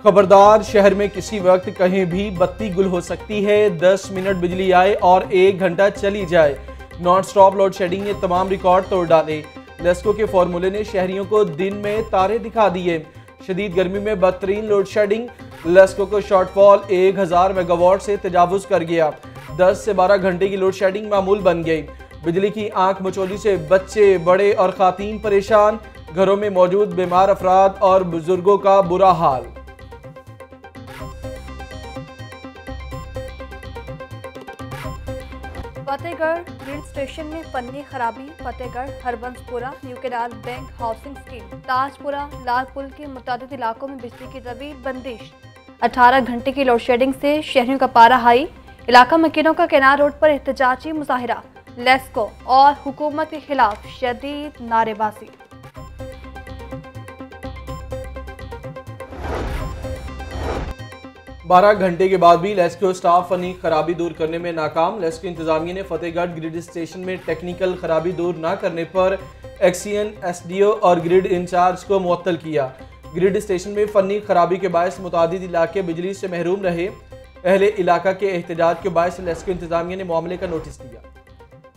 खबरदार, शहर में किसी वक्त कहीं भी बत्ती गुल हो सकती है। 10 मिनट बिजली आए और 1 घंटा चली जाए। नॉन स्टॉप लोड शेडिंग ने तमाम रिकॉर्ड तोड़ डाले। लेस्को के फॉर्मूले ने शहरियों को दिन में तारे दिखा दिए। शदीद गर्मी में बदतरीन लोड शेडिंग। लेस्को को शॉर्टफॉल 1000 मेगावाट से तजावुज कर गया। 10 से 12 घंटे की लोड शेडिंग मामूल बन गई। बिजली की आंख मचोली से बच्चे, बड़े और खातीन परेशान। घरों में मौजूद बीमार अफराद और बुजुर्गों का बुरा हाल। फतेहगढ़ ग्रिड स्टेशन में फन्नी खराबी। Fatehgarh, Harbanspura, new canal bank housing scheme, Tajpura, Lalpul के मुताबिक इलाकों में बिजली की तवील बंदिश। 18 घंटे की लोड शेडिंग से शहरियों का पारा हाई। इलाका मकीनों का कैनाल रोड पर एहतजाजी मुजाहिरा। लेस्को और हुकूमत के खिलाफ शदीद नारेबाजी। बारह घंटे के बाद भी लेस्को स्टाफ फनी खराबी दूर करने में नाकाम। लेस्को इंतजामिया ने फतेहगढ़ ग्रिड स्टेशन में टेक्निकल खराबी दूर न करने पर एक्सीएन, एसडीओ और ग्रिड इंचार्ज को मुअत्तल किया। ग्रिड स्टेशन में फनी खराबी के बायस मुतादिद इलाके बिजली से महरूम रहे। अहले इलाका के एहतजाज के बायस लेस्को इंतजामिया ने मामले का नोटिस दिया।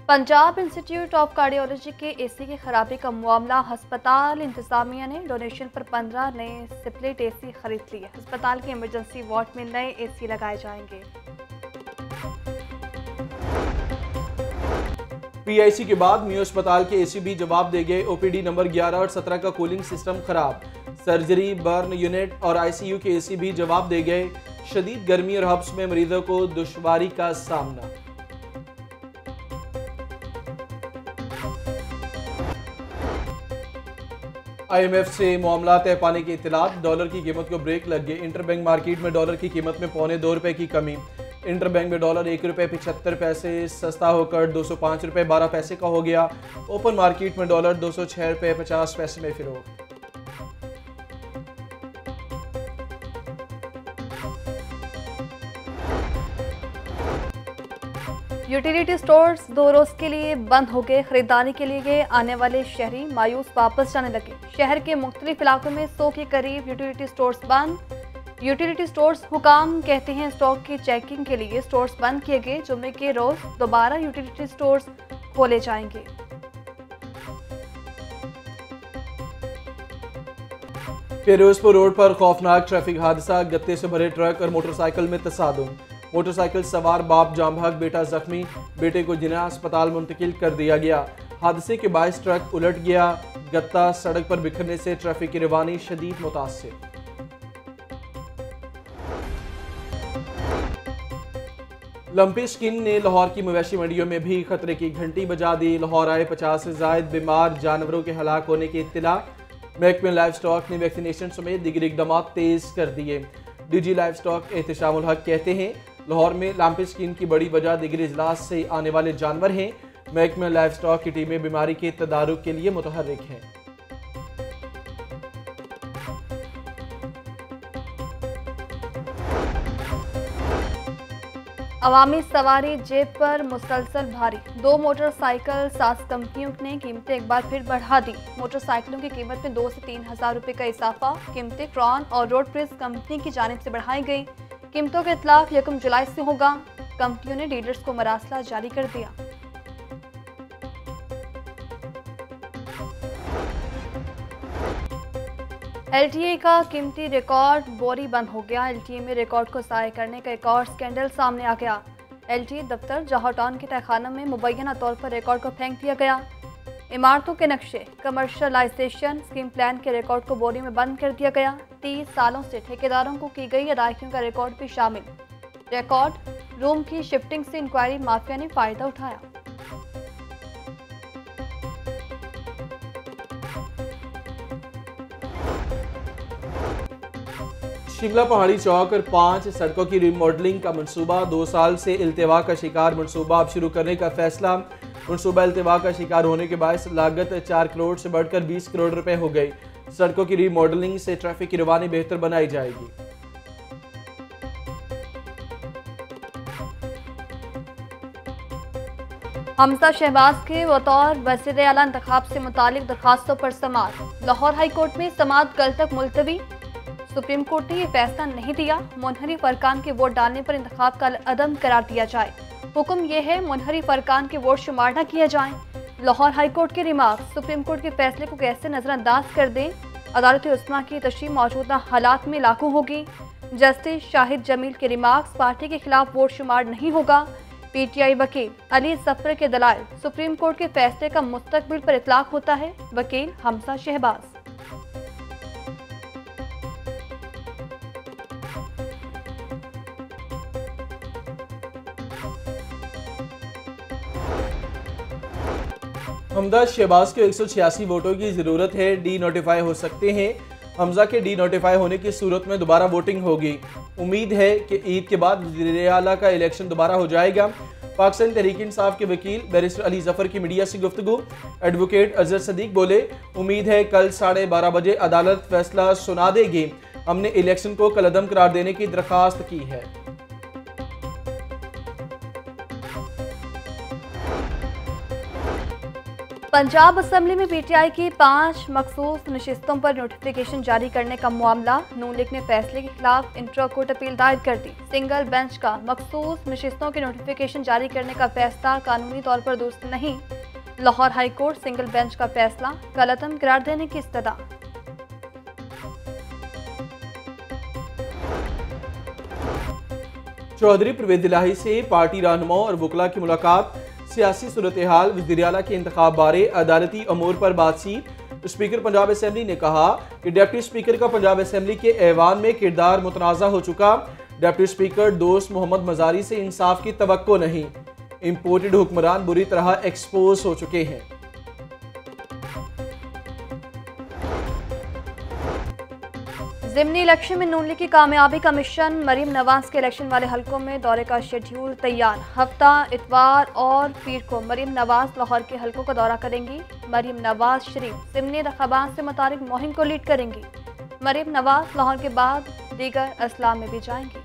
पंजाब इंस्टीट्यूट ऑफ कार्डियोलॉजी के एसी की खराबी का मामला। अस्पताल इंतजामिया ने डोनेशन पर 15 नए स्प्लिट एसी खरीद लिए। अस्पताल के इमरजेंसी वार्ड में नए एसी लगाए जाएंगे। पीआईसी के बाद मियो अस्पताल के एसी भी जवाब दे गए। ओपीडी नंबर 11 और 17 का कूलिंग सिस्टम खराब। सर्जरी, बर्न यूनिट और आईसीयू के एसी भी जवाब दे गए। शदीद गर्मी और हब्स में मरीजों को दुश्वारी का सामना। IMF से मामला तय पाने की इत्तलात। डॉलर की कीमत को ब्रेक लग गए। इंटरबैंक मार्केट में डॉलर की कीमत में ₹2.25 की कमी। इंटरबैंक में डॉलर ₹1.75 सस्ता होकर ₹205.12 का हो गया। ओपन मार्केट में डॉलर ₹206.50 में फिरोग। यूटिलिटी स्टोर्स 2 रोज के लिए बंद हो गए। खरीदारी के लिए आने वाले शहरी मायूस वापस जाने लगे। शहर के मुख्तलिफ इलाकों में 100 के करीब यूटिलिटी स्टोर्स बंद। यूटिलिटी स्टोर्स हुकाम कहते हैं स्टॉक की चेकिंग के लिए स्टोर्स बंद किए गए। जुम्मे के रोज दोबारा यूटिलिटी स्टोर्स खोले जाएंगे। फिरोजपुर रोड पर खौफनाक ट्रैफिक हादसा। गत्ते से भरे ट्रक और मोटरसाइकिल में तसादुम। मोटरसाइकिल सवार बाप जाम भाग, बेटा जख्मी। बेटे को जिना अस्पताल मुंतकिल कर दिया गया। हादसे के बायस ट्रक उलट गया। गत्ता सड़क पर बिखरने से ट्रैफिक की रवानी शदीद मुतासिर। लंपी स्किन ने लाहौर की मवेशी मंडियों में भी खतरे की घंटी बजा दी। लाहौर आए 50 से ज्यादा बीमार जानवरों के हलाक होने की इत्तला। महकमे लाइफ स्टॉक ने वैक्सीनेशन समेत दीगर इकदाम तेज कर दिए। डीजी लाइफ स्टॉक एहतशामुल हक कहते हैं लाहौर में लंपी स्किन की बड़ी वजह दीगर इजलास से आने वाले जानवर हैं। महकमे लाइफ स्टॉक की टीमें बीमारी के तदारुक के लिए मुतहर्रिक हैं। अवामी सवारी जेब पर मुसलसल भारी। 2 मोटरसाइकिल साज कंपनियों ने कीमतें एक बार फिर बढ़ा दी। मोटरसाइकिलों की कीमत में 2 से 3 हज़ार रुपये का इजाफा। कीमतें क्रॉन और रोड प्रेस कंपनी की जानिब से बढ़ाई गई। कीमतों का इतलाफ 1 जुलाई से होगा। कंपनियों ने डीलर्स को मरासला जारी कर दिया। LTA का कीमती रिकॉर्ड बोरी बंद हो गया। LTA में रिकॉर्ड को ज़ाया करने का एक और स्कैंडल सामने आ गया। LTA दफ्तर जौहर टाउन के तहखाना में मुबैना तौर पर रिकॉर्ड को फेंक दिया गया। इमारतों के नक्शे, कमर्शलाइजेशन, स्कीम प्लान के रिकॉर्ड को बोरी में बंद कर दिया गया। 30 सालों से ठेकेदारों को की गई अदायगियों का रिकॉर्ड भी शामिल। रिकॉर्ड रूम की शिफ्टिंग से इंक्वायरी माफिया ने फायदा उठाया। शिमला पहाड़ी चौक और 5 सड़कों की रिमॉडलिंग का मंसूबा। 2 साल से इल्तिवा का शिकार मंसूबा अब शुरू करने का फैसला। मंसूबा इल्तिवा का शिकार होने के बायस लागत 4 करोड़ से बढ़कर 20 करोड़ रुपए हो गई। सड़कों की रीमॉडलिंग से ट्रैफिक की रवानी बेहतर बनाई जाएगी। हमजा शहबाज के बतौर वज़ीर आला इंतखाब से मुतालिक दरखास्तों पर समाअत। लाहौर हाई कोर्ट में समाअत कल तक मुलतवी। सुप्रीम कोर्ट ने ये फैसला नहीं दिया। मुनहरिफ अरकान के वोट डालने पर इंतखाब का अदम करार दिया जाए। हुक्म यह है मुनहरिफ अरकान के वोट शुमार न किए जाएं। लाहौर हाई कोर्ट के रिमार्क सुप्रीम कोर्ट के फैसले को कैसे नजरअंदाज कर दें। अदालत उस्मा की तशरीह मौजूदा हालात में लागू होगी। जस्टिस शाहिद जमील के रिमार्क्स पार्टी के खिलाफ वोट शुमार नहीं होगा। पीटीआई वकील अली जफर के दलाइल सुप्रीम कोर्ट के फैसले का मुस्तकबिल पर इतलाक होता है। वकील हमजा शहबाज। हमजा शहबाज को 186 वोटों की जरूरत है, डी नोटिफाई हो सकते हैं। हमजा के डी नोटिफाई होने की सूरत में दोबारा वोटिंग होगी। उम्मीद है कि ईद के बाद वज़ीर आला का इलेक्शन दोबारा हो जाएगा। पाकिस्तान तहरीक इंसाफ के वकील बैरिस्टर अली जफर की मीडिया से गुफ्तगू। एडवोकेट अजहर सदीक बोले, उम्मीद है कल 12:30 बजे अदालत फैसला सुना देगी। हमने इलेक्शन को कलअदम करार देने की दरख्वास्त की है। पंजाब असम्बली में पीटीआई की 5 मखसूस नशिस्तों पर नोटिफिकेशन जारी करने का मामला। नून लीग ने फैसले के खिलाफ इंट्रा कोर्ट अपील दायर कर दी। सिंगल बेंच का मखसूस नशिस्तों के नोटिफिकेशन जारी करने का फैसला कानूनी तौर पर दुरुस्त नहीं। Lahore high court single bench का फैसला कलअदम करार देने की इस्तदा। चौधरी परवेज इलाही से पार्टी रहनुमाओं और वकला की मुलाकात। सियासी सूरत हाल, वज़ीर आला के इंतखाब बारे अदालती अमूर पर बातचीत। स्पीकर पंजाब असम्बली ने कहा कि डिप्टी स्पीकर का पंजाब असम्बली के ऐवान में किरदार मुतनाज़ा हो चुका। डिप्टी स्पीकर दोस्त मोहम्मद मजारी से इंसाफ की तवक्को नहीं। इम्पोर्टेड हुक्मरान बुरी तरह एक्सपोज हो चुके हैं। ज़िमनी इलेक्शन में नून लीग की कामयाबी का मिशन। मरीम नवाज के इलेक्शन वाले हलकों में दौरे का शेड्यूल तैयार। हफ्ता इतवार और पीर को मरीम नवाज लाहौर के हलकों का दौरा करेंगी। मरीम नवाज शरीफ ज़िमनी इंतखाबात से मुतालिक मुहिम को लीड करेंगी। मरीम नवाज लाहौर के बाद दीगर अजला में भी जाएंगी।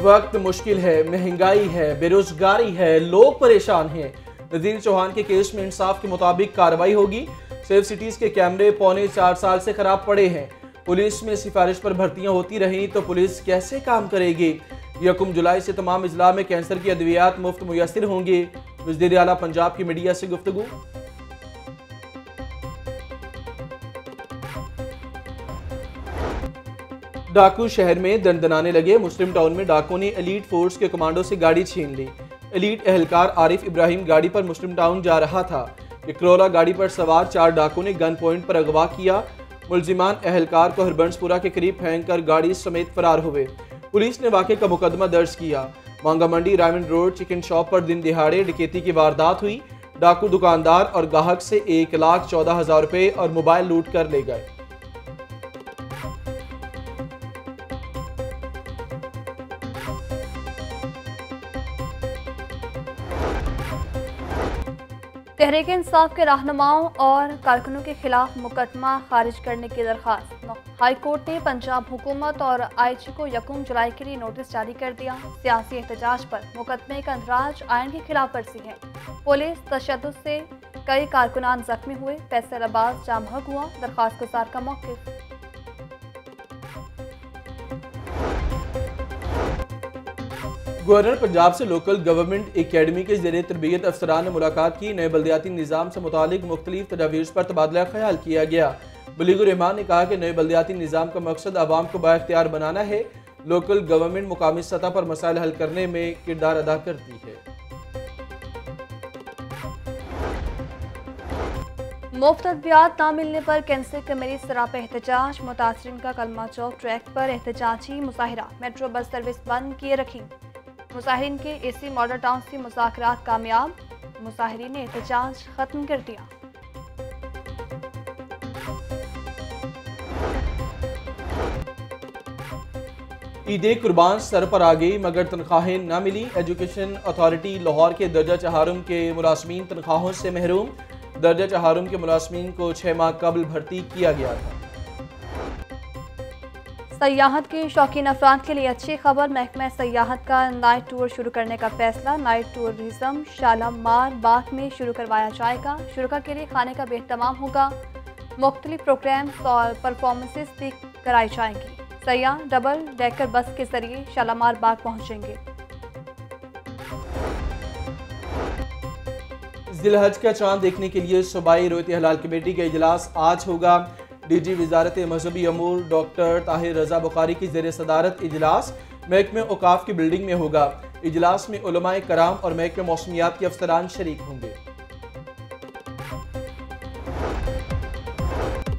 वक्त मुश्किल है, महंगाई है, बेरोजगारी है, लोग परेशान हैं। नज़ीर चौहान के केस में इंसाफ के मुताबिक कार्रवाई होगी। सेफ सिटीज के कैमरे पौने 4 साल से खराब पड़े हैं। पुलिस में सिफारिश पर भर्तियां होती रहीं तो पुलिस कैसे काम करेगी। 1 जुलाई से तमाम अजला में कैंसर की अद्वियात मुफ्त मुयस्सर होंगी। वज़ीर आला पंजाब की मीडिया से गुफ्तगू। डाकू शहर में दंदनाने लगे। मुस्लिम टाउन में डाकुओं ने एलीट फोर्स के कमांडो से गाड़ी छीन ली। एलीट एहलकार आरिफ इब्राहिम गाड़ी पर मुस्लिम टाउन जा रहा था। क्रोला गाड़ी पर सवार 4 डाकुओं ने गन पॉइंट पर अगवा किया। मुलजिमान एहलकार को हरबंसपुरा के करीब फेंक कर गाड़ी समेत फरार हुए। पुलिस ने वाक़े का मुकदमा दर्ज किया। मांगा मंडी रायमंड रोड चिकन शॉप पर दिन दिहाड़े डकैती की वारदात हुई। डाकू दुकानदार और गाहक से 1,14,000 रुपये और मोबाइल लूट कर ले गए। तहरीक इंसाफ के रहनुमाओं और कारकुनों के खिलाफ मुकदमा खारिज करने की दरख्वास्त। हाई कोर्ट ने पंजाब हुकूमत और आईजी को 1 जुलाई के लिए नोटिस जारी कर दिया। सियासी एहतजाज पर मुकदमे का अंदराज आयन की खिलाफ वर्जी है। पुलिस तशद्दुद से कई कारकुनान जख्मी हुए। फैसलाबाद जाम हुआ। दरख्वास्त गुजार का मौक़िफ़। गवर्नर पंजाब से लोकल गवर्नमेंट एकेडमी के ज़रिए तरबियत अफसरान ने मुलाकात की। नए बल्दियाती निज़ाम से मुतालिक मुख्तलिफ तजावीज़ पर तबादला ख्याल किया गया। बलीगुर रहमान ने कहा कि नए बल्दियाती निज़ाम का मकसद आवाम को बाइख्तियार बनाना है। लोकल गवर्नमेंट मुकामी सतह पर मसाइल हल करने में किरदार अदा करती है। मुफ्त अद्वियात न मिलने पर कैंसर कमेटी सरापा एहतजाज। मुतासरीन का कलमा चौक ट्रैक पर एहतजाजी मुजाहिरा। मेट्रो बस सर्विस बंद किए रखी। मुजाहिरीन के एसी मॉडल टाउन से मुज़ाकरात कामयाब। मुजाहिरीन ने एहतजाज खत्म कर दिया। ईद कुर्बान सर पर आ गई मगर तनख्वाहें न मिली। एजुकेशन अथॉरिटी लाहौर के दर्जा चहारुम के मुलाजमीन तनख्वाहों से महरूम। दर्जा चहारुम के मुलाजमीन को 6 माह कबल भर्ती किया गया था। सयाहत के शौकीन अफराद के लिए अच्छी खबर। महकमा सयाहत का नाइट टूर शुरू करने का फैसला। नाइट टूरिज्म शालामार बाग में शुरू करवाया जाएगा। शुरुआ के लिए खाने का भी एहतमाम होगा। मुख्तलिफ प्रोग्राम्स और परफॉर्मेंसेस भी कराई जाएंगी। सयाह डबल डेकर बस के जरिए शालामार बाग पहुंचेंगे। जिलहज का चांद देखने के लिए सूबाई रोयत हलाल कमेटी का इजलास आज होगा। डीजी वजारत मजहबी अमूर डॉक्टर ताहिर रजा बुखारी की ज़ेर सदारत इजलास महकमे औकाफ की बिल्डिंग में होगा। इजलास में उलमाए कराम और महकमे मौसमियात के अफसरान शरीक होंगे।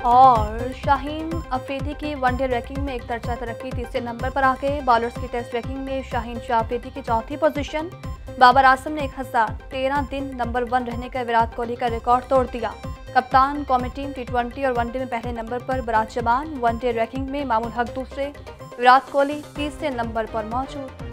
और शाहीन अफरीदी की वनडे रैंकिंग में एक दर्जा तरक्की, तीसरे नंबर पर आ गए। बॉलर्स की टेस्ट रैंकिंग में शाहीन शाह अफरीदी की चौथी पोजीशन। बाबर आजम ने 1013 दिन नंबर 1 रहने का विराट कोहली का रिकॉर्ड तोड़ दिया। कप्तान कौमी टीम T20 और वनडे में पहले नंबर पर बराज जमान। वनडे रैंकिंग में मामूल हक दूसरे, विराट कोहली तीसरे नंबर पर मौजूद।